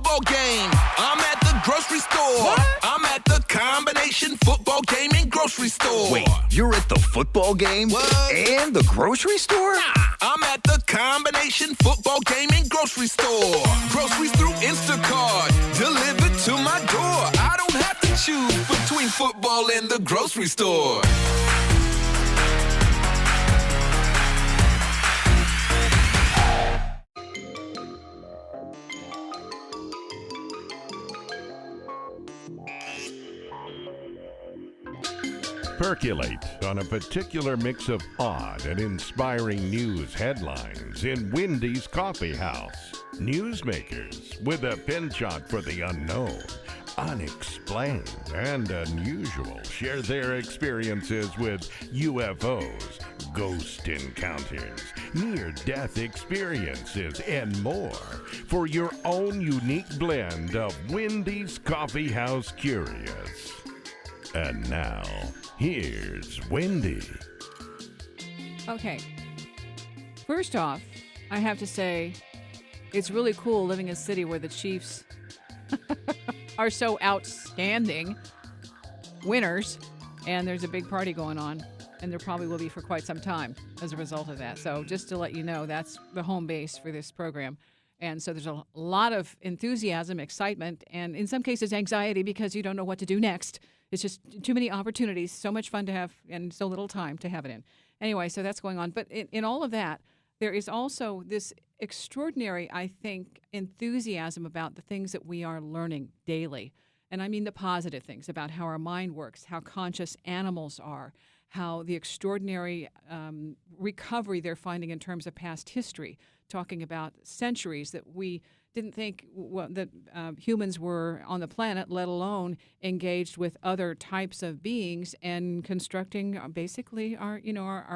football game. I'm at the grocery store. What? I'm at the combination football game and grocery store. Wait, you're at the football game What? and the grocery store? I'm at the combination football game and grocery store. Groceries through Instacart, delivered to my door. I don't have to choose between football and the grocery store. Percolate on a particular mix of odd and inspiring news headlines in Wendy's Coffee House. Newsmakers with a penchant for the unknown, unexplained, and unusual share their experiences with UFOs, ghost encounters, near-death experiences, and more for your own unique blend of Wendy's Coffee House Curious. And now, here's Wendy. Okay. First off, I have to say, it's really cool living in a city where the Chiefs are so outstanding winners, and there's a big party going on, and there probably will be for quite some time as a result of that. So just to let you know, that's the home base for this program. And so there's a lot of enthusiasm, excitement, and in some cases anxiety because you don't know what to do next. It's just too many opportunities, so much fun to have, and so little time to have it in. Anyway, so that's going on. But in all of that, there is also this extraordinary, I think, enthusiasm about the things that we are learning daily. And I mean the positive things about how our mind works, how conscious animals are, how the extraordinary recovery they're finding in terms of past history, talking about centuries that we didn't think that humans were on the planet, let alone engaged with other types of beings and constructing basically our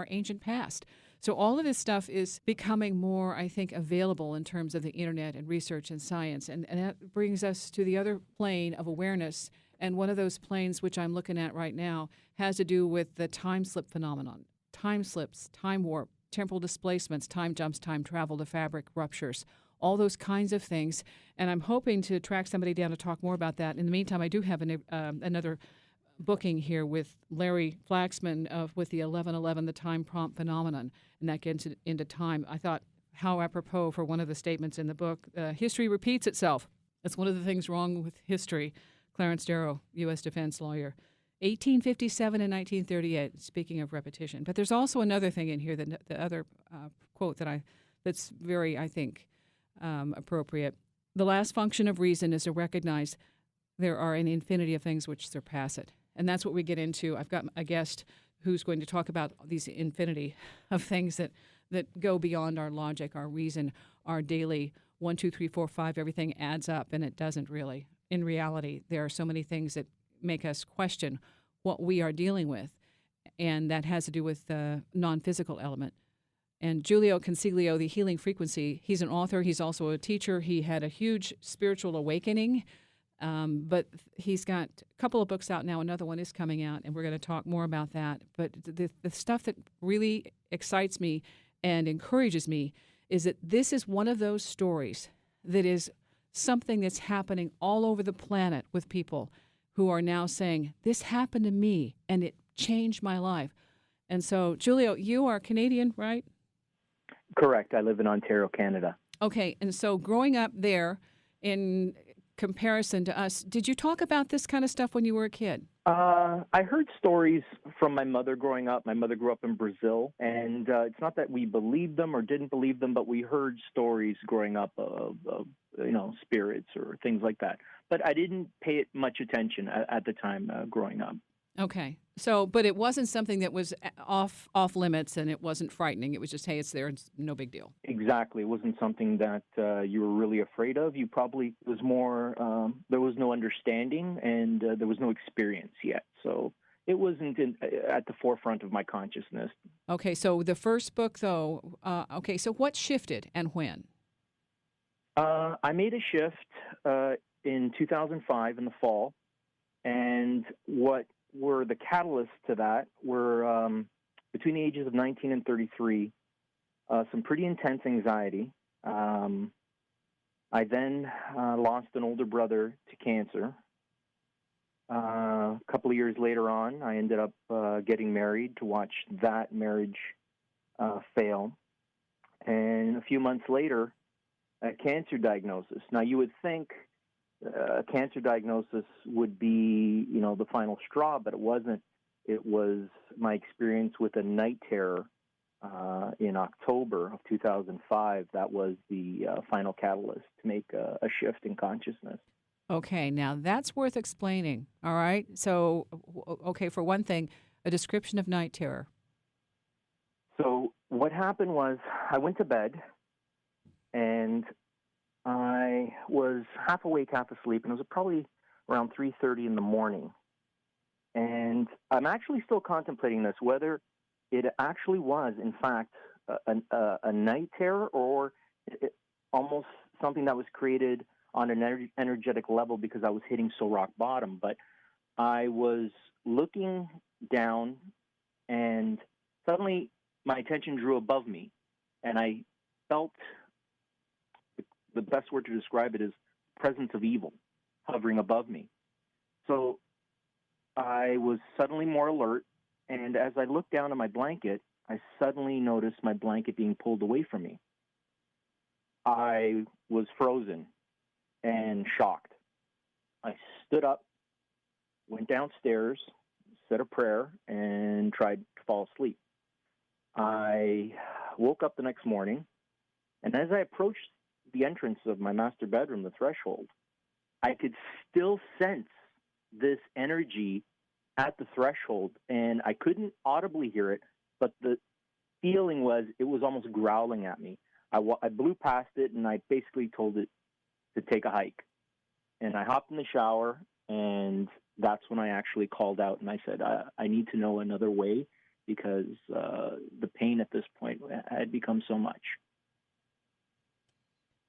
ancient past. So all of this stuff is becoming more, I think, available in terms of the internet and research and science. And that brings us to the other plane of awareness. And one of those planes, which I'm looking at right now, has to do with the time slip phenomenon. Time slips, time warp, temporal displacements, time jumps, time travel, the fabric ruptures, all those kinds of things. And I'm hoping to track somebody down to talk more about that. In the meantime, I do have another booking here with Larry Flaxman with the 1111, the time prompt phenomenon, and that gets into time. I thought how apropos for one of the statements in the book, history repeats itself. That's one of the things wrong with history. Clarence Darrow, U.S. defense lawyer. 1857 and 1938, speaking of repetition. But there's also another thing in here, the other quote that's very, I think, appropriate. The last function of reason is to recognize there are an infinity of things which surpass it. And that's what we get into. I've got a guest who's going to talk about these infinity of things that go beyond our logic, our reason, our daily 1, 2, 3, 4, 5, everything adds up, and it doesn't really. In reality, there are so many things that make us question what we are dealing with, and that has to do with the non-physical element. And Jiulio Consiglio, The Healing Frequency, he's an author, he's also a teacher. He had a huge spiritual awakening, but he's got a couple of books out now. Another one is coming out, and we're going to talk more about that. But the stuff that really excites me and encourages me is that this is one of those stories that is something that's happening all over the planet with people who are now saying, this happened to me, and it changed my life. And so, Jiulio, you are Canadian, right? Correct. I live in Ontario, Canada. Okay, and so growing up there, in comparison to us, did you talk about this kind of stuff when you were a kid? I heard stories from my mother growing up. My mother grew up in Brazil, and it's not that we believed them or didn't believe them, but we heard stories growing up of spirits or things like that. But I didn't pay it much attention at the time growing up. Okay. So, but it wasn't something that was off limits, and it wasn't frightening. It was just, hey, it's there, it's no big deal. Exactly. It wasn't something that you were really afraid of. You probably, it was more, there was no understanding, and there was no experience yet. So it wasn't at the forefront of my consciousness. Okay. So the first book, though, so what shifted and when? I made a shift in 2005 in the fall, and what were the catalysts to that were between the ages of 19 and 33, some pretty intense anxiety, I then lost an older brother to cancer. A couple of years later on, I ended up getting married to watch that marriage fail. And a few months later, a cancer diagnosis. Now, you would think a cancer diagnosis would be, the final straw, but it wasn't. It was my experience with a night terror in October of 2005. That was the final catalyst to make a shift in consciousness. Okay, now that's worth explaining, all right? So, okay, for one thing, a description of night terror. So what happened was I went to bed, and I was half awake, half asleep, and it was probably around 3:30 in the morning. And I'm actually still contemplating this, whether it actually was, in fact, a night terror or almost something that was created on an energetic level because I was hitting so rock bottom. But I was looking down, and suddenly my attention drew above me, and I felt, the best word to describe it is presence of evil hovering above me. So I was suddenly more alert, and as I looked down at my blanket, I suddenly noticed my blanket being pulled away from me. I was frozen and shocked. I stood up, went downstairs, said a prayer, and tried to fall asleep. I woke up the next morning, and as I approached the entrance of my master bedroom, the threshold, I could still sense this energy at the threshold, and I couldn't audibly hear it, but the feeling was it was almost growling at me. I blew past it, and I basically told it to take a hike. And I hopped in the shower, and that's when I actually called out, and I said, I need to know another way, because the pain at this point had become so much.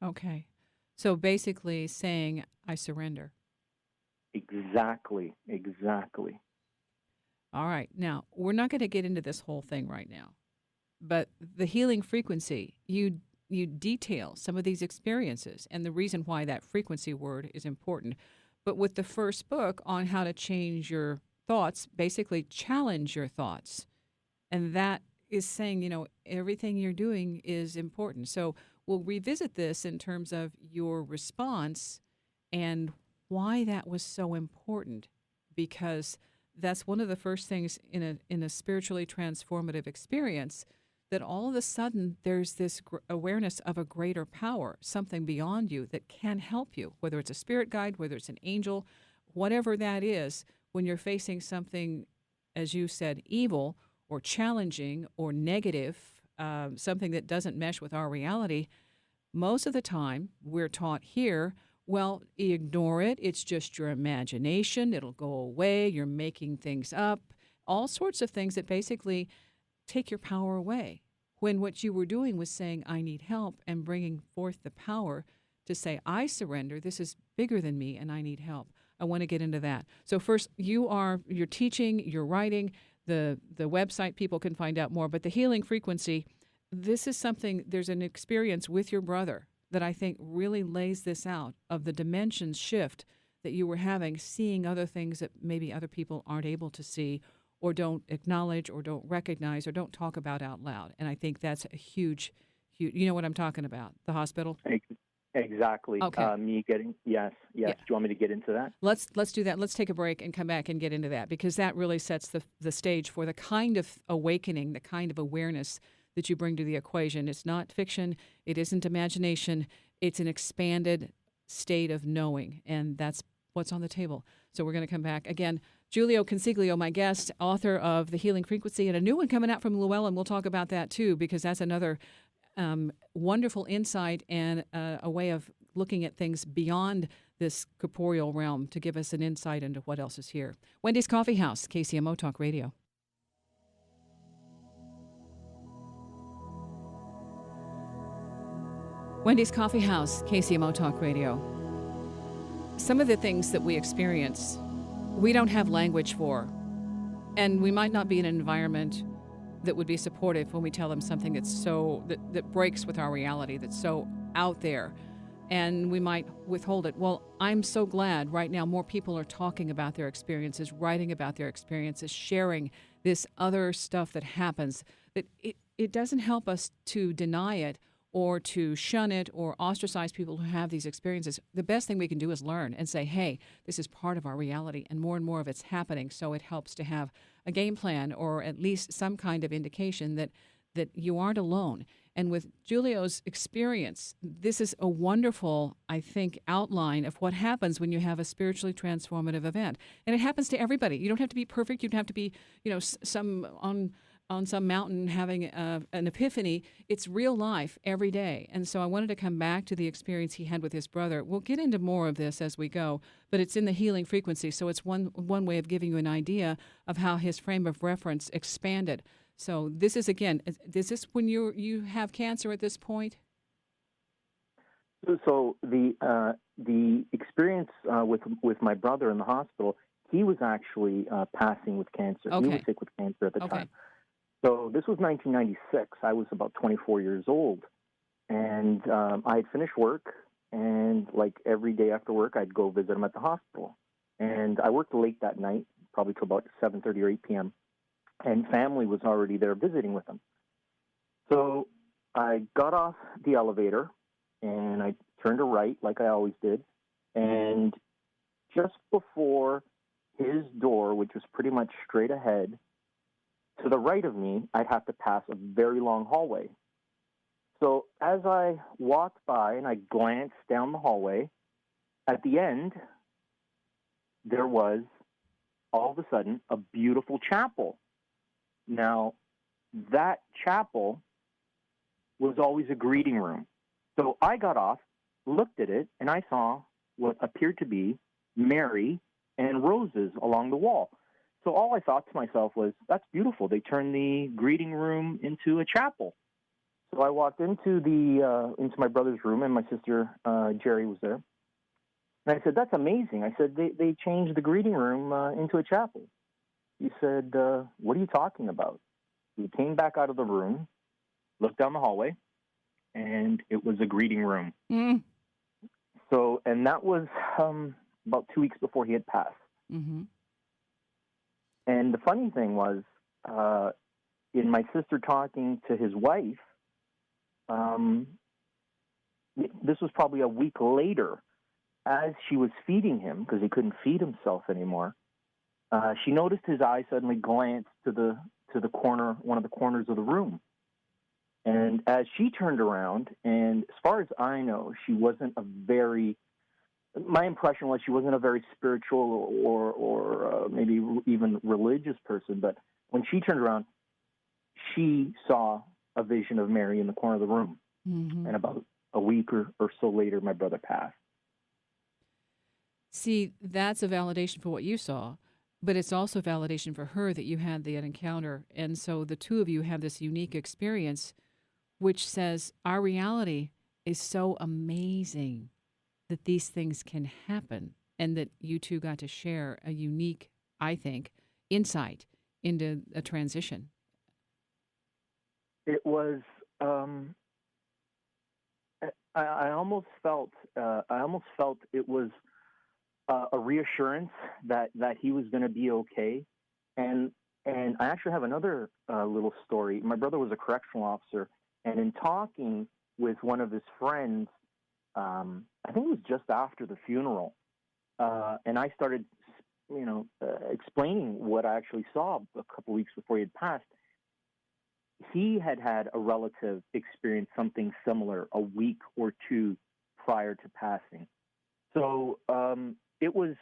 Okay. So basically saying, I surrender. Exactly. All right. Now, we're not going to get into this whole thing right now, but the healing frequency, you detail some of these experiences and the reason why that frequency word is important. But with the first book on how to change your thoughts, basically challenge your thoughts. And that is saying, everything you're doing is important. So we'll revisit this in terms of your response and why that was so important, because that's one of the first things in a spiritually transformative experience, that all of a sudden there's this awareness of a greater power, something beyond you that can help you, whether it's a spirit guide, whether it's an angel, whatever that is. When you're facing something, as you said, evil or challenging or negative, something that doesn't mesh with our reality, most of the time we're taught here, well, ignore it. It's just your imagination. It'll go away. You're making things up. All sorts of things that basically take your power away. When what you were doing was saying, I need help, and bringing forth the power to say, I surrender. This is bigger than me, and I need help. I want to get into that. So first, you're teaching, you're writing. The website, people can find out more. But the healing frequency, this is something, there's an experience with your brother that I think really lays this out, of the dimensions shift that you were having, seeing other things that maybe other people aren't able to see or don't acknowledge or don't recognize or don't talk about out loud. And I think that's a huge, you know what I'm talking about, the hospital? Exactly. Okay. Yes. Yeah. Do you want me to get into that? Let's do that. Let's take a break and come back and get into that, because that really sets the stage for the kind of awakening, the kind of awareness that you bring to the equation. It's not fiction. It isn't imagination. It's an expanded state of knowing, and that's what's on the table. So we're going to come back. Again, Jiulio Consiglio, my guest, author of The Healing Frequency, and a new one coming out from Llewellyn. We'll talk about that, too, because that's another wonderful insight and a way of looking at things beyond this corporeal realm to give us an insight into what else is here. Wendy's Coffee House, KCMO Talk Radio. Wendy's Coffee House, KCMO Talk Radio. Some of the things that we experience, we don't have language for. And we might not be in an environment that would be supportive when we tell them something that's that breaks with our reality, that's so out there. and we might withhold it. Well, I'm so glad right now more people are talking about their experiences, writing about their experiences, sharing this other stuff that happens, that it doesn't help us to deny it or to shun it or ostracize people who have these experiences. The best thing we can do is learn and say, hey, this is part of our reality, and more of it's happening, so it helps to have a game plan or at least some kind of indication that you aren't alone. And with Jiulio's experience, this is a wonderful, I think, outline of what happens when you have a spiritually transformative event. And it happens to everybody. You don't have to be perfect. You don't have to be, some on some mountain having an epiphany. It's real life every day. And so I wanted to come back to the experience he had with his brother. We'll get into more of this as we go, but it's in the healing frequency. So it's one way of giving you an idea of how his frame of reference expanded. So this is, again, is this when you have cancer at this point? So the experience with my brother in the hospital, he was actually passing with cancer. Okay. He was sick with cancer at the Okay. time. So this was 1996. I was about 24 years old, and I had finished work, and like every day after work, I'd go visit him at the hospital. And I worked late that night, probably till about 7:30 or 8 p.m., and family was already there visiting with him. So I got off the elevator, and I turned to right, like I always did, and just before his door, which was pretty much straight ahead, to the right of me, I'd have to pass a very long hallway. So as I walked by and I glanced down the hallway, at the end, there was, all of a sudden, a beautiful chapel. Now, that chapel was always a greeting room. So I got off, looked at it, and I saw what appeared to be Mary and roses along the wall. So all I thought to myself was, that's beautiful. They turned the greeting room into a chapel. So I walked into my brother's room, and my sister, Jerry, was there. And I said, that's amazing. I said, they changed the greeting room into a chapel. He said, what are you talking about? He came back out of the room, looked down the hallway, and it was a greeting room. Mm. So, and that was about 2 weeks before he had passed. Mm-hmm. And the funny thing was, in my sister talking to his wife, this was probably a week later, as she was feeding him, because he couldn't feed himself anymore, she noticed his eye suddenly glanced to the corner, one of the corners of the room. And as she turned around, and as far as I know, my impression was she wasn't a very spiritual or maybe even religious person, but when she turned around, she saw a vision of Mary in the corner of the room. Mm-hmm. And about a week or so later, my brother passed. See, that's a validation for what you saw, but it's also validation for her that you had that encounter. And so the two of you have this unique experience, which says our reality is so amazing that these things can happen, and that you two got to share a unique, I think, insight into a transition. It was, I almost felt it was a reassurance that he was going to be okay. And I actually have another little story. My brother was a correctional officer, and in talking with one of his friends, I think it was just after the funeral, and I started, explaining what I actually saw a couple weeks before he had passed. He had a relative experience something similar a week or two prior to passing. So it was,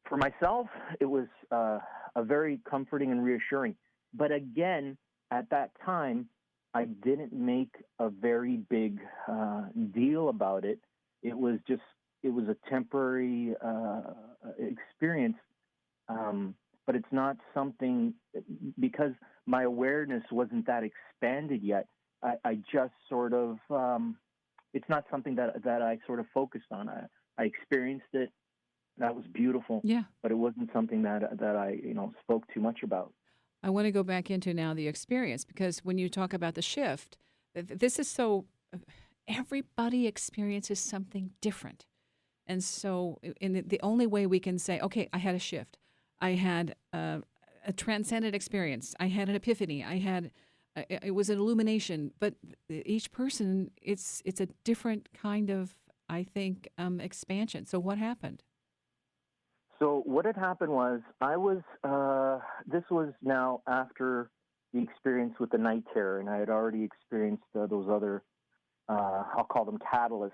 for myself, it was a very comforting and reassuring. But again, at that time, I didn't make a very big deal about it. It was a temporary experience, but it's not something, because my awareness wasn't that expanded yet. I just sort of, it's not something that I sort of focused on. I experienced it. That was beautiful. Yeah. But it wasn't something that I spoke too much about. I want to go back into now the experience, because when you talk about the shift, this is so everybody experiences something different. And so, the only way we can say, okay, I had a shift, I had a transcendent experience, I had an epiphany, it was an illumination. But each person, it's a different kind of, I think, expansion. So what happened? So what had happened was this was now after the experience with the night terror, and I had already experienced those other, I'll call them catalysts.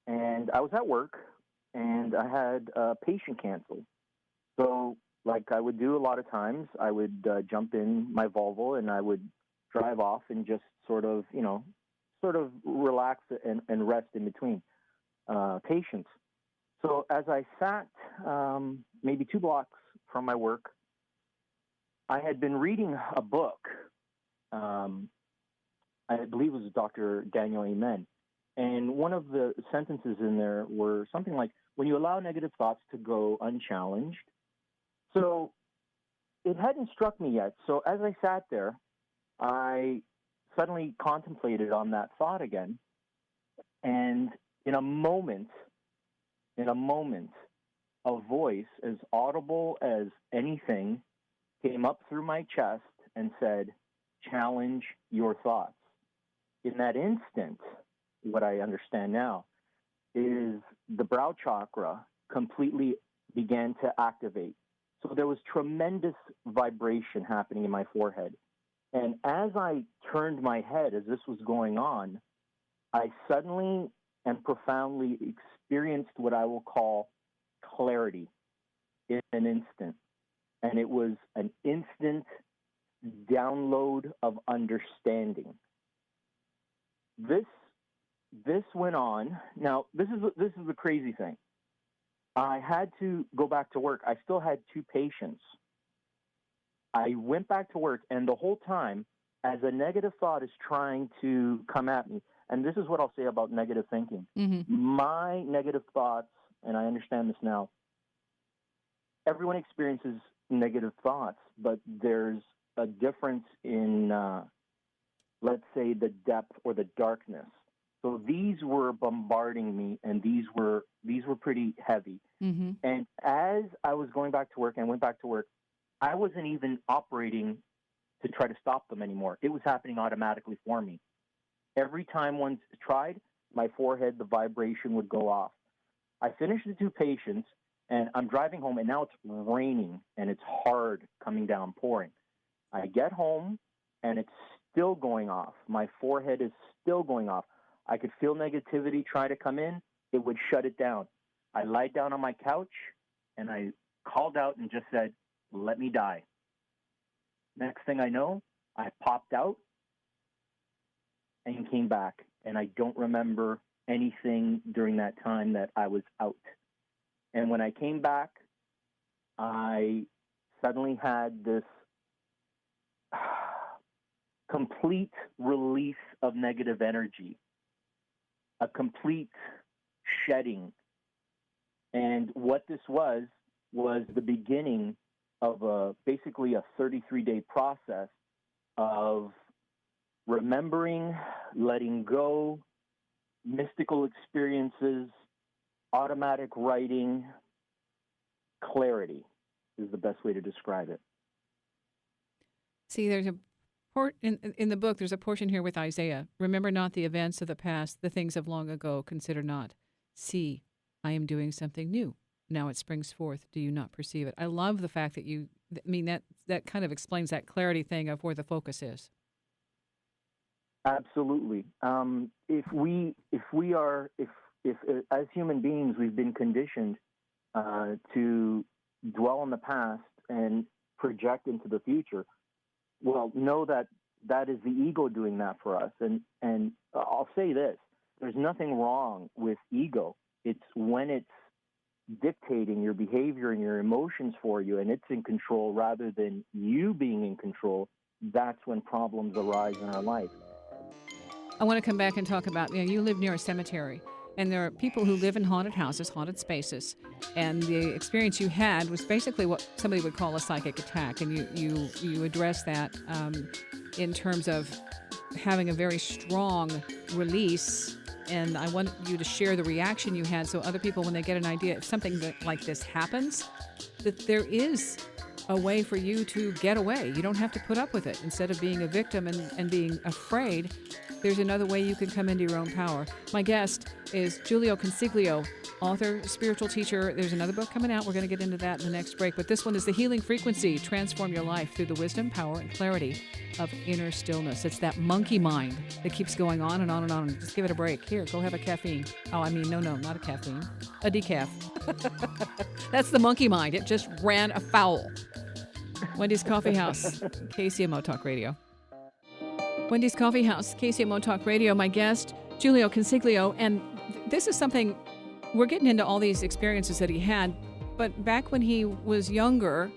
And I was at work, and I had a patient canceled. So like I would do a lot of times, I would jump in my Volvo and I would drive off and just sort of relax and rest in between patients. So as I sat maybe 2 blocks from my work, I had been reading a book. I believe it was Dr. Daniel Amen. And one of the sentences in there were something like, when you allow negative thoughts to go unchallenged. So it hadn't struck me yet. So as I sat there, I suddenly contemplated on that thought again. And in a moment, a voice as audible as anything came up through my chest and said, challenge your thoughts. In that instant, what I understand now is the brow chakra completely began to activate. So there was tremendous vibration happening in my forehead. And as I turned my head as this was going on, I suddenly and profoundly experienced what I will call clarity in an instant. And it was an instant download of understanding. This went on. Now, this is the crazy thing. I had to go back to work. I still had 2 patients. I went back to work, and the whole time, as a negative thought is trying to come at me, and this is what I'll say about negative thinking. Mm-hmm. My negative thoughts, and I understand this now, everyone experiences negative thoughts, but there's a difference in, let's say, the depth or the darkness. So these were bombarding me, and these were pretty heavy. Mm-hmm. And as I was going back to work and went back to work, I wasn't even operating to try to stop them anymore. It was happening automatically for me. Every time one tried, my forehead, the vibration would go off. I finished the 2 patients, and I'm driving home, and now it's raining, and it's hard coming down, pouring. I get home, and it's still going off. My forehead is still going off. I could feel negativity try to come in. It would shut it down. I lied down on my couch, and I called out and just said, let me die. Next thing I know, I popped out and came back. And I don't remember anything during that time that I was out. And when I came back, I suddenly had this complete release of negative energy, a complete shedding. And what this was the beginning of basically a 33-day process of remembering, letting go, mystical experiences, automatic writing, clarity is the best way to describe it. See, there's a in the book, there's a portion here with Isaiah. Remember not the events of the past, the things of long ago, consider not. See, I am doing something new. Now it springs forth. Do you not perceive it? I love the fact that that kind of explains that clarity thing of where the focus is. Absolutely. If as human beings, we've been conditioned to dwell on the past and project into the future, well, know that is the ego doing that for us. And I'll say this, there's nothing wrong with ego. It's when it's dictating your behavior and your emotions for you, and it's in control rather than you being in control, that's when problems arise in our life. I want to come back and talk about, you live near a cemetery, And there are people who live in haunted houses, haunted spaces, and the experience you had was basically what somebody would call a psychic attack. And you address that in terms of having a very strong release. And I want you to share the reaction you had so other people, when they get an idea, if something like this happens, that there is a way for you to get away. You don't have to put up with it. Instead of being a victim and being afraid, there's another way you can come into your own power. My guest is Jiulio Consiglio, author, spiritual teacher. There's another book coming out. We're going to get into that in the next break. But this one is The Healing Frequency. Transform your life through the wisdom, power, and clarity of inner stillness. It's that monkey mind that keeps going on and on and on. Just give it a break. Here, go have a caffeine. Oh, I mean, no, not a caffeine. A decaf. That's the monkey mind. It just ran afoul. Wendy's Coffee House, KCMO Talk Radio. Wendy's Coffee House, KCMO Talk Radio. My guest, Jiulio Consiglio, and this is something, we're getting into all these experiences that he had, but back when he was younger,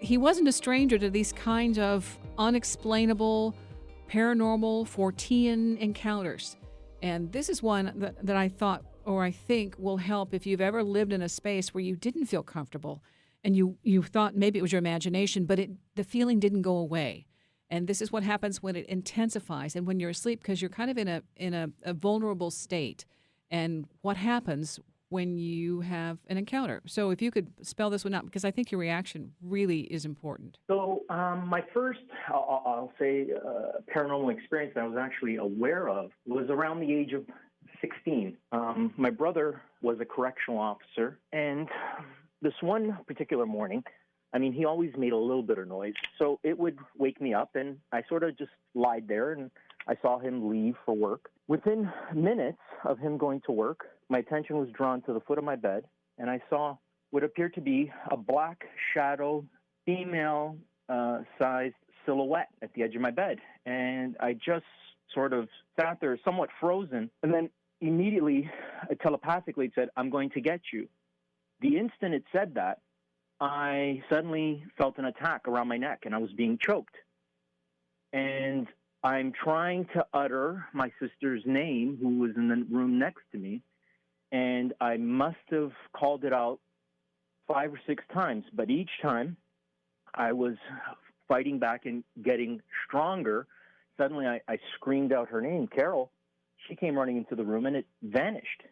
he wasn't a stranger to these kinds of unexplainable, paranormal, Fortean encounters. And this is one that I thought, or I think, will help if you've ever lived in a space where you didn't feel comfortable and you thought maybe it was your imagination, but the feeling didn't go away. And this is what happens when it intensifies and when you're asleep, because you're kind of in a vulnerable state. And what happens when you have an encounter? So if you could spell this one out, because I think your reaction really is important. So my first, I'll say, paranormal experience that I was actually aware of was around the age of 16. My brother was a correctional officer, and this one particular morning, I mean, he always made a little bit of noise, so it would wake me up, and I sort of just lied there, and I saw him leave for work. Within minutes of him going to work, my attention was drawn to the foot of my bed, and I saw what appeared to be a black shadow, female-sized silhouette at the edge of my bed. And I just sort of sat there somewhat frozen, and then immediately, telepathically, it said, "I'm going to get you." The instant it said that, I suddenly felt an attack around my neck, and I was being choked. And I'm trying to utter my sister's name, who was in the room next to me, and I must have called it out 5 or 6 times. But each time, I was fighting back and getting stronger. Suddenly, I screamed out her name, Carol. She came running into the room, and it vanished.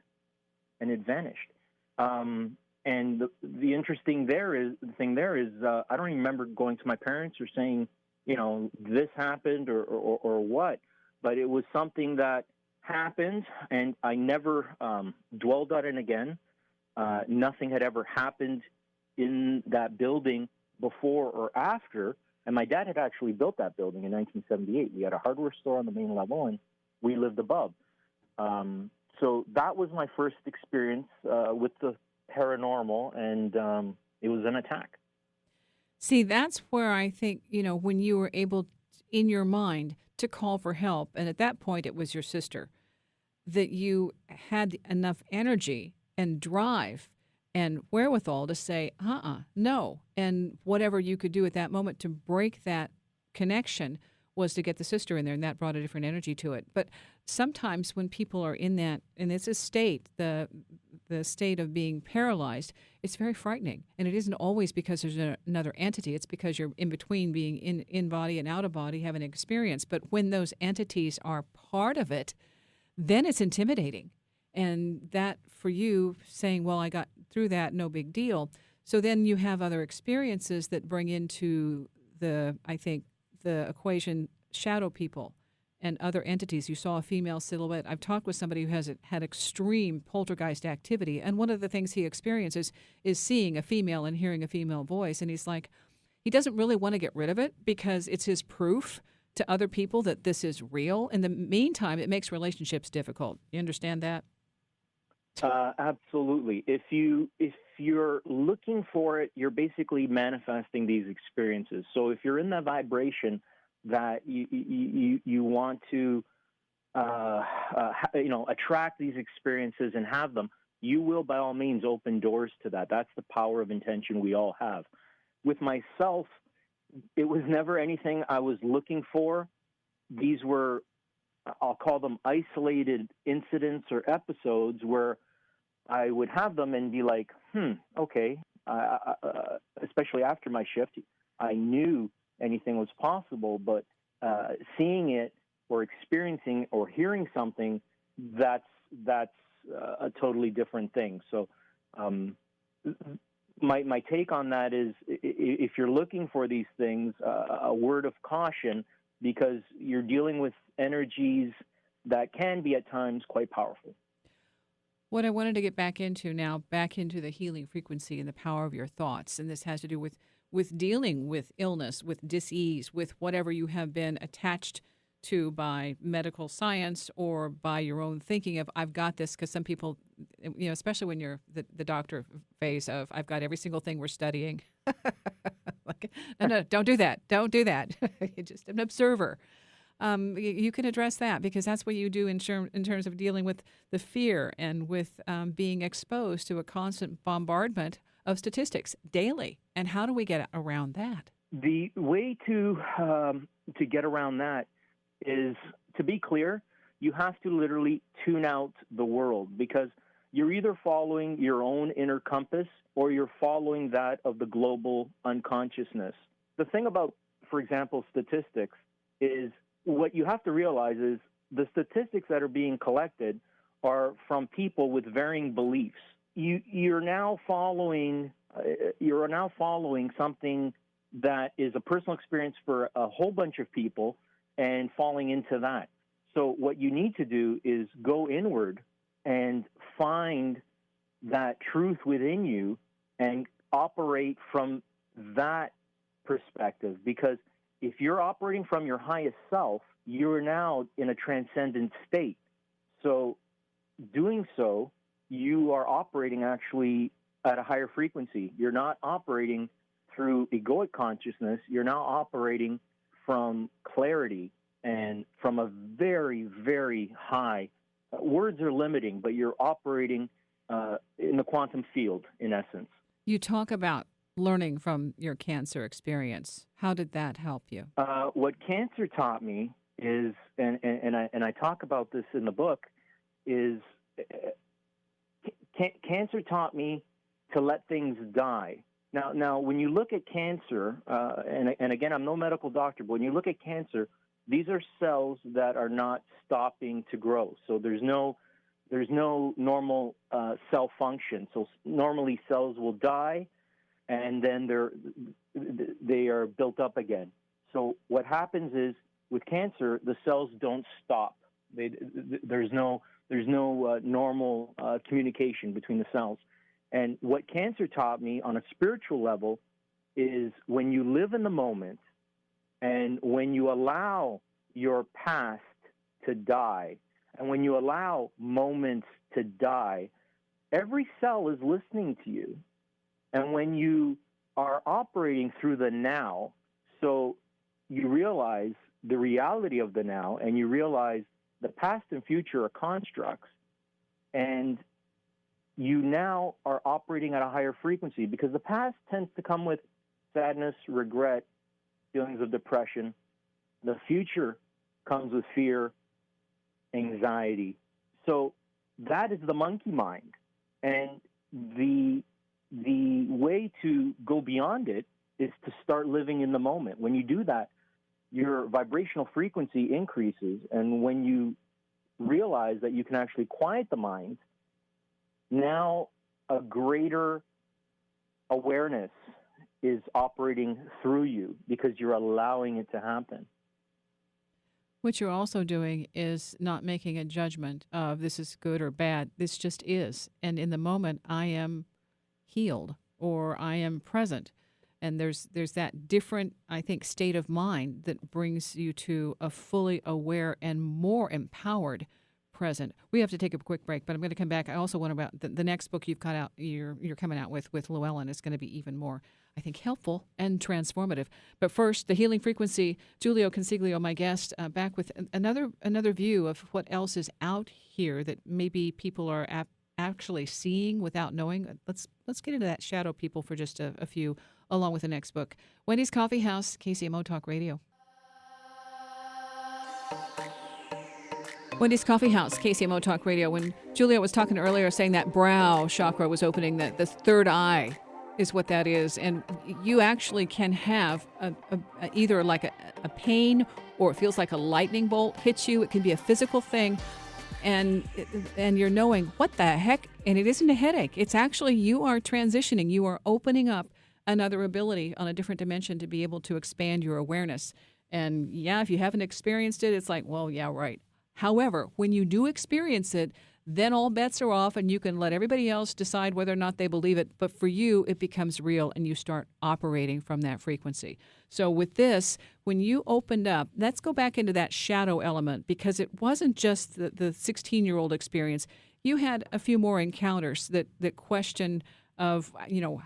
And the interesting thing there is I don't even remember going to my parents or saying, you know, this happened or what, but it was something that happened, and I never dwelled on it again. Nothing had ever happened in that building before or after, and my dad had actually built that building in 1978. We had a hardware store on the main level, and we lived above. So that was my first experience with the paranormal, and it was an attack. See, that's where I think, you know, when you were able in your mind to call for help, and at that point it was your sister, that you had enough energy and drive and wherewithal to say, no. And whatever you could do at that moment to break that connection was to get the sister in there, and that brought a different energy to it. But sometimes when people are in that, and it's a state, the state of being paralyzed, it's very frightening. And it isn't always because there's another entity. It's because you're in between being in body and out of body, having an experience. But when those entities are part of it, then it's intimidating. And that, for you, saying, well, I got through that, no big deal. So then you have other experiences that bring into the equation shadow people and other entities. You saw a female silhouette. I've talked with somebody who has had extreme poltergeist activity, and one of the things he experiences is seeing a female and hearing a female voice, and he's like, he doesn't really want to get rid of it because it's his proof to other people that this is real. In the meantime, it makes relationships difficult. You understand that? Absolutely. If you're looking for it, you're basically manifesting these experiences. So if you're in that vibration that you want to, attract these experiences and have them, you will by all means open doors to that. That's the power of intention we all have. With myself, it was never anything I was looking for. These were I'll call them isolated incidents or episodes where I would have them and be like, okay, especially after my shift, I knew anything was possible, but seeing it or experiencing or hearing something, that's a totally different thing. So my take on that is, if you're looking for these things, a word of caution, because you're dealing with energies that can be at times quite powerful. What I wanted to get back into the healing frequency and the power of your thoughts, and this has to do with dealing with illness, with dis-ease, with whatever you have been attached to by medical science or by your own thinking of, I've got this, because some people, especially when you're the doctor phase of, I've got every single thing we're studying. Like, no, don't do that. Don't do that. You're just an observer. You can address that, because that's what you do in terms of dealing with the fear and with being exposed to a constant bombardment of statistics daily. And how do we get around that? The way to get around that is, to be clear, you have to literally tune out the world, because you're either following your own inner compass or you're following that of the global unconsciousness. The thing about, for example, statistics is, what you have to realize is the statistics that are being collected are from people with varying beliefs. You're now following something that is a personal experience for a whole bunch of people and falling into that. So what you need to do is go inward and find that truth within you and operate from that perspective, because if you're operating from your highest self, you're now in a transcendent state. So doing so, you are operating actually at a higher frequency. You're not operating through egoic consciousness. You're now operating from clarity and from a very, very high, words are limiting, but you're operating in the quantum field, in essence. You talk about learning from your cancer experience. How did that help you? What cancer taught me is, and I talk about this in the book, is cancer taught me to let things die. Now, when you look at cancer, and again, I'm no medical doctor, but when you look at cancer, these are cells that are not stopping to grow. So there's no normal cell function. So normally cells will die, and then they are built up again. So what happens is, with cancer, the cells don't stop. There's no normal communication between the cells. And what cancer taught me on a spiritual level is, when you live in the moment and when you allow your past to die and when you allow moments to die, every cell is listening to you. And when you are operating through the now, so you realize the reality of the now, and you realize the past and future are constructs, and you now are operating at a higher frequency, because the past tends to come with sadness, regret, feelings of depression. The future comes with fear, anxiety. So that is the monkey mind. And the way to go beyond it is to start living in the moment. When you do that, your vibrational frequency increases. And when you realize that you can actually quiet the mind, now a greater awareness is operating through you, because you're allowing it to happen. What you're also doing is not making a judgment of this is good or bad. This just is. And in the moment, I am healed, or I am present. And there's that different, I think, state of mind that brings you to a fully aware and more empowered present. We have to take a quick break, but I'm going to come back. I also want about the next book you've got out. You're coming out with Llewellyn is going to be even more, I think, helpful and transformative. But first, the healing frequency. Jiulio Consiglio, my guest, back with another view of what else is out here that maybe people are actually seeing without knowing. Let's get into that shadow people for just a few, along with the next book. Wendy's Coffee House, KCMO Talk Radio. Wendy's Coffee House, KCMO Talk Radio. When Jiulio was talking earlier, saying that brow chakra was opening, that the third eye is what that is. And you actually can have either like a pain, or it feels like a lightning bolt hits you. It can be a physical thing. And you're knowing, what the heck? And it isn't a headache. It's actually you are transitioning. You are opening up another ability on a different dimension to be able to expand your awareness. And yeah, if you haven't experienced it, it's like, well, yeah, right. However, when you do experience it, then all bets are off and you can let everybody else decide whether or not they believe it. But for you, it becomes real and you start operating from that frequency. So with this, when you opened up, let's go back into that shadow element, because it wasn't just the 16-year-old experience. You had a few more encounters that question of,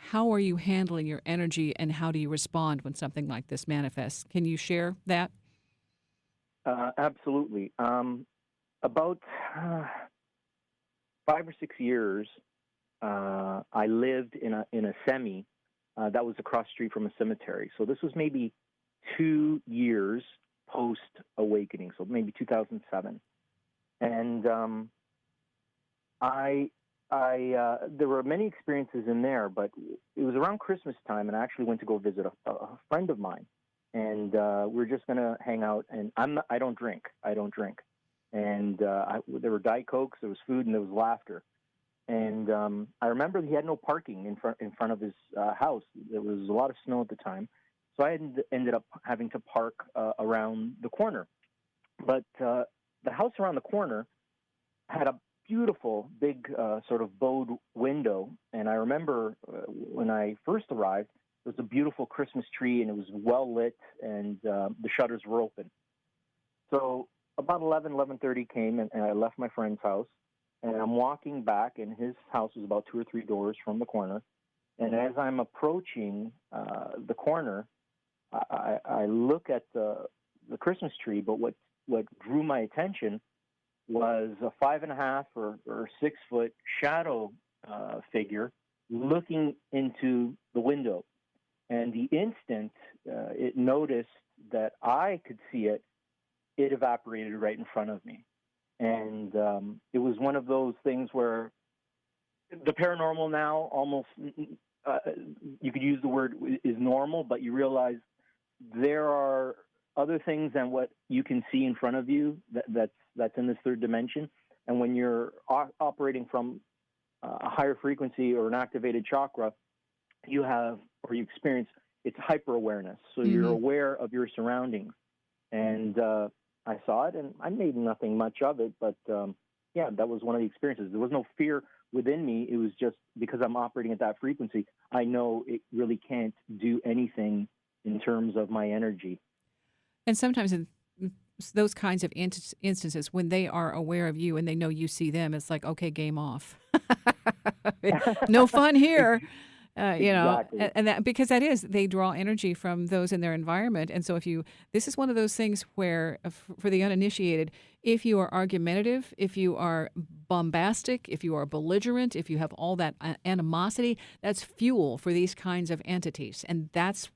how are you handling your energy and how do you respond when something like this manifests? Can you share that? Absolutely. About 5 or 6 years, I lived in a semi that was across the street from a cemetery. So this was maybe 2 years post awakening, so maybe 2007. And there were many experiences in there, but it was around Christmas time, and I actually went to go visit a friend of mine. And we were just going to hang out, and I don't drink. And there were Diet Cokes, there was food, and there was laughter. And I remember he had no parking in front of his house. There was a lot of snow at the time. So I ended up having to park around the corner. But the house around the corner had a beautiful, big sort of bowed window. And I remember when I first arrived, there was a beautiful Christmas tree, and it was well lit, and the shutters were open. So about 11:30 came, and I left my friend's house, and I'm walking back, and his house was about 2 or 3 doors from the corner. And as I'm approaching the corner, I look at the Christmas tree, but what drew my attention was a 5.5 or 6 foot shadow figure looking into the window. And the instant it noticed that I could see it, it evaporated right in front of me. And it was one of those things where the paranormal now almost, you could use the word is normal, but you realize there are other things than what you can see in front of you that's in this third dimension. And when you're operating from a higher frequency or an activated chakra, you experience, it's hyper awareness. So you're aware of your surroundings. And I saw it, and I made nothing much of it, but that was one of the experiences. There was no fear within me. It was just because I'm operating at that frequency, I know it really can't do anything in terms of my energy. And sometimes in those kinds of instances, when they are aware of you and they know you see them, it's like, okay, game off. No fun here. Exactly. And that, because they draw energy from those in their environment. And so this is one of those things where, for the uninitiated, if you are argumentative, if you are bombastic, if you are belligerent, if you have all that animosity, that's fuel for these kinds of entities. And that's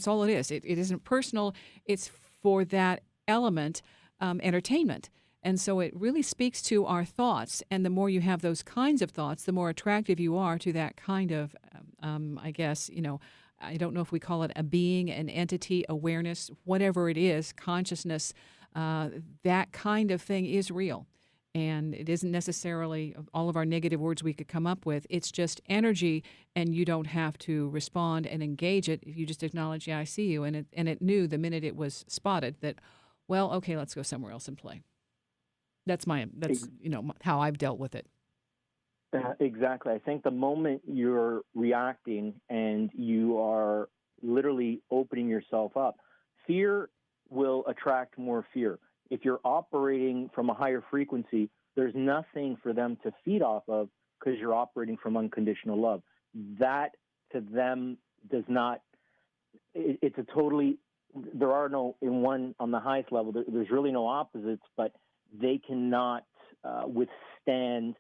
all it is. It isn't personal. It's for that element, entertainment. And so it really speaks to our thoughts. And the more you have those kinds of thoughts, the more attractive you are to that kind of, I guess, I don't know if we call it a being, an entity, awareness, whatever it is, consciousness, that kind of thing is real. And it isn't necessarily all of our negative words we could come up with. It's just energy, and you don't have to respond and engage it. If you just acknowledge, yeah, I see you. And it knew the minute it was spotted that, well, okay, let's go somewhere else and play. That's how I've dealt with it. Exactly. I think the moment you're reacting and you are literally opening yourself up, fear will attract more fear. If you're operating from a higher frequency, there's nothing for them to feed off of because you're operating from unconditional love. That to them does not, it's a totally, there are no, on the highest level, there's really no opposites, but they cannot withstand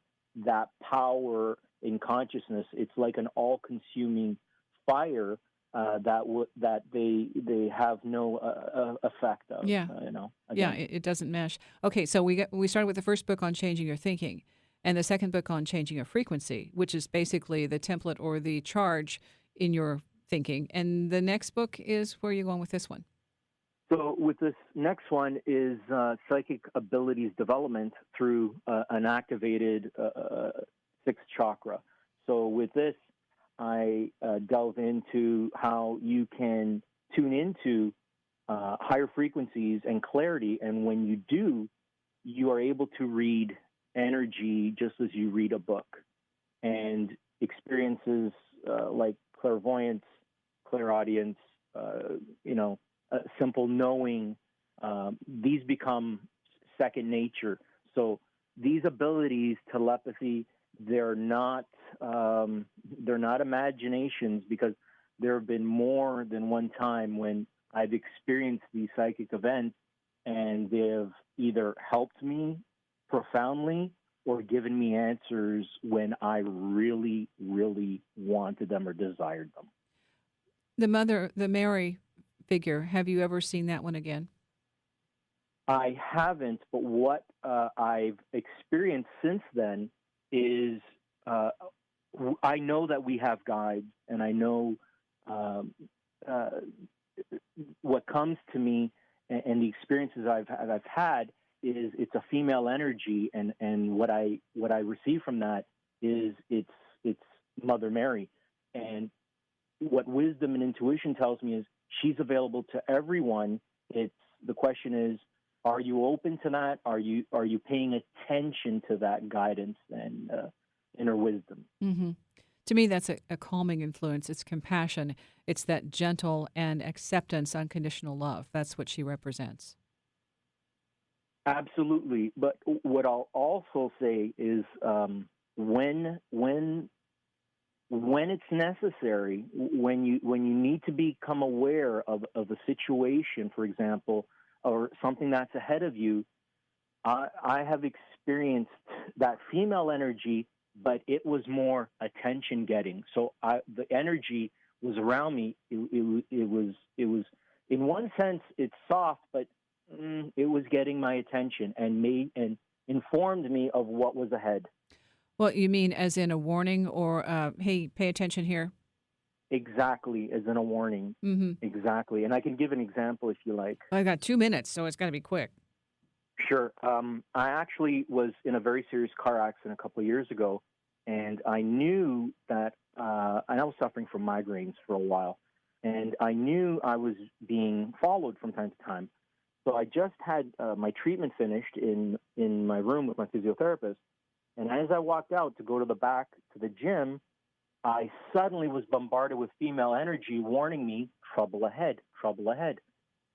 that power in consciousness. It's like an all-consuming fire that they have no effect of. Yeah. Again. It doesn't mesh. Okay, so we started with the first book on changing your thinking, and the second book on changing your frequency, which is basically the template or the charge in your thinking. And the next book is, where are you going with this one? So with this next one is psychic abilities development through an activated sixth chakra. So with this, I delve into how you can tune into higher frequencies and clarity. And when you do, you are able to read energy just as you read a book. And experiences like clairvoyance, clairaudience, simple knowing, these become second nature. So these abilities, telepathy, they're not imaginations, because there have been more than one time when I've experienced these psychic events, and they've either helped me profoundly or given me answers when I really, really wanted them or desired them. The Mary figure, have you ever seen that one again? I haven't, but what I've experienced since then is I know that we have guides, and I know what comes to me, and the experiences I've had is it's a female energy, and what I receive from that is it's Mother Mary, and what wisdom and intuition tells me is she's available to everyone. The question is, are you open to that? Are you paying attention to that guidance and inner wisdom? Mm-hmm. To me, that's a calming influence. It's compassion. It's that gentle and acceptance, unconditional love. That's what she represents. Absolutely. But what I'll also say is when it's necessary, when you need to become aware of a situation, for example, or something that's ahead of you, I have experienced that female energy, but it was more attention getting. So the energy was around me. It was in one sense it's soft, but it was getting my attention and informed me of what was ahead. Well, you mean as in a warning, or hey, pay attention here? Exactly, as in a warning. Mm-hmm. Exactly. And I can give an example if you like. I got 2 minutes, so it's got to be quick. Sure. I actually was in a very serious car accident a couple of years ago, and I knew that, and I was suffering from migraines for a while, and I knew I was being followed from time to time. So I just had my treatment finished in my room with my physiotherapist, and as I walked out to go to the back to the gym, I suddenly was bombarded with female energy warning me, trouble ahead, trouble ahead.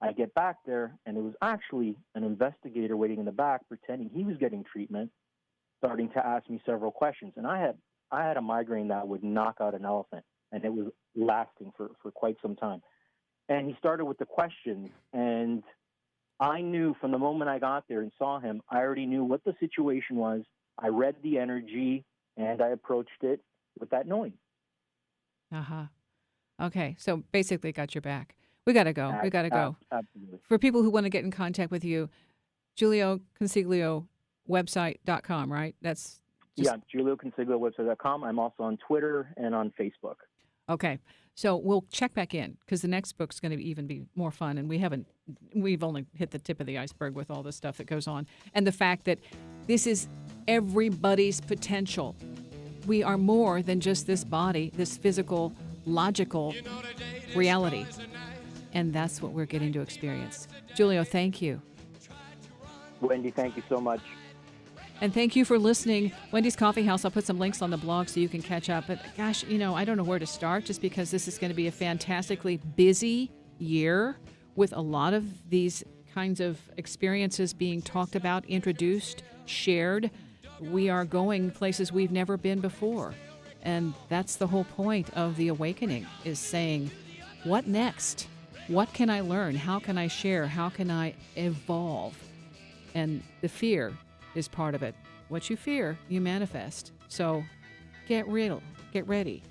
I get back there, and it was actually an investigator waiting in the back, pretending he was getting treatment, starting to ask me several questions. And I had a migraine that would knock out an elephant, and it was lasting for quite some time. And he started with the questions, and I knew from the moment I got there and saw him, I already knew what the situation was. I read the energy, and I approached it with that knowing. Uh-huh. Okay, so basically got your back. We got to go. We got to go. Absolutely. For people who want to get in contact with you, Jiulio Consiglio website.com, right? That's just... Yeah, Jiulio Consiglio website.com. I'm also on Twitter and on Facebook. Okay. So we'll check back in, because the next book's going to even be more fun, and we've only hit the tip of the iceberg with all the stuff that goes on. And the fact that this is everybody's potential. We are more than just this body, this physical, logical reality. And that's what we're getting to experience. Jiulio, thank you. Wendy, thank you so much. And thank you for listening. Wendy's Coffee House, I'll put some links on the blog so you can catch up. But gosh, I don't know where to start, just because this is going to be a fantastically busy year with a lot of these kinds of experiences being talked about, introduced, shared. We are going places we've never been before. And that's the whole point of the awakening, is saying, what next? What can I learn? How can I share? How can I evolve? And the fear is part of it. What you fear, you manifest. So get real, get ready,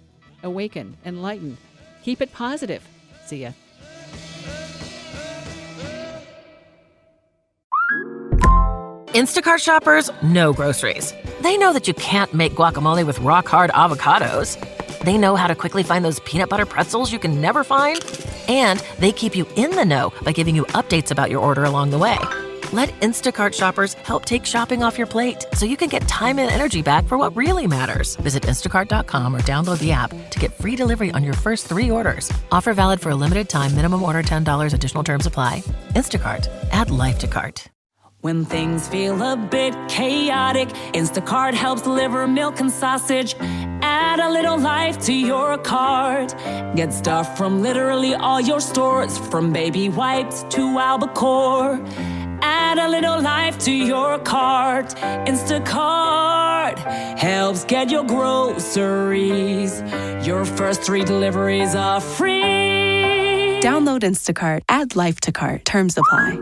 awaken, enlighten, Keep it positive. See ya. Instacart shoppers know groceries. They know that you can't make guacamole with rock-hard avocados. They know how to quickly find those peanut butter pretzels you can never find. And they keep you in the know by giving you updates about your order along the way. Let Instacart shoppers help take shopping off your plate so you can get time and energy back for what really matters. Visit instacart.com or download the app to get free delivery on your first 3 orders. Offer valid for a limited time. Minimum order $10. Additional terms apply. Instacart. Add life to cart. When things feel a bit chaotic, Instacart helps deliver milk and sausage. Add a little life to your cart. Get stuff from literally all your stores, from baby wipes to albacore. Add a little life to your cart. Instacart helps get your groceries. Your first 3 deliveries are free. Download Instacart. Add life to cart. Terms apply.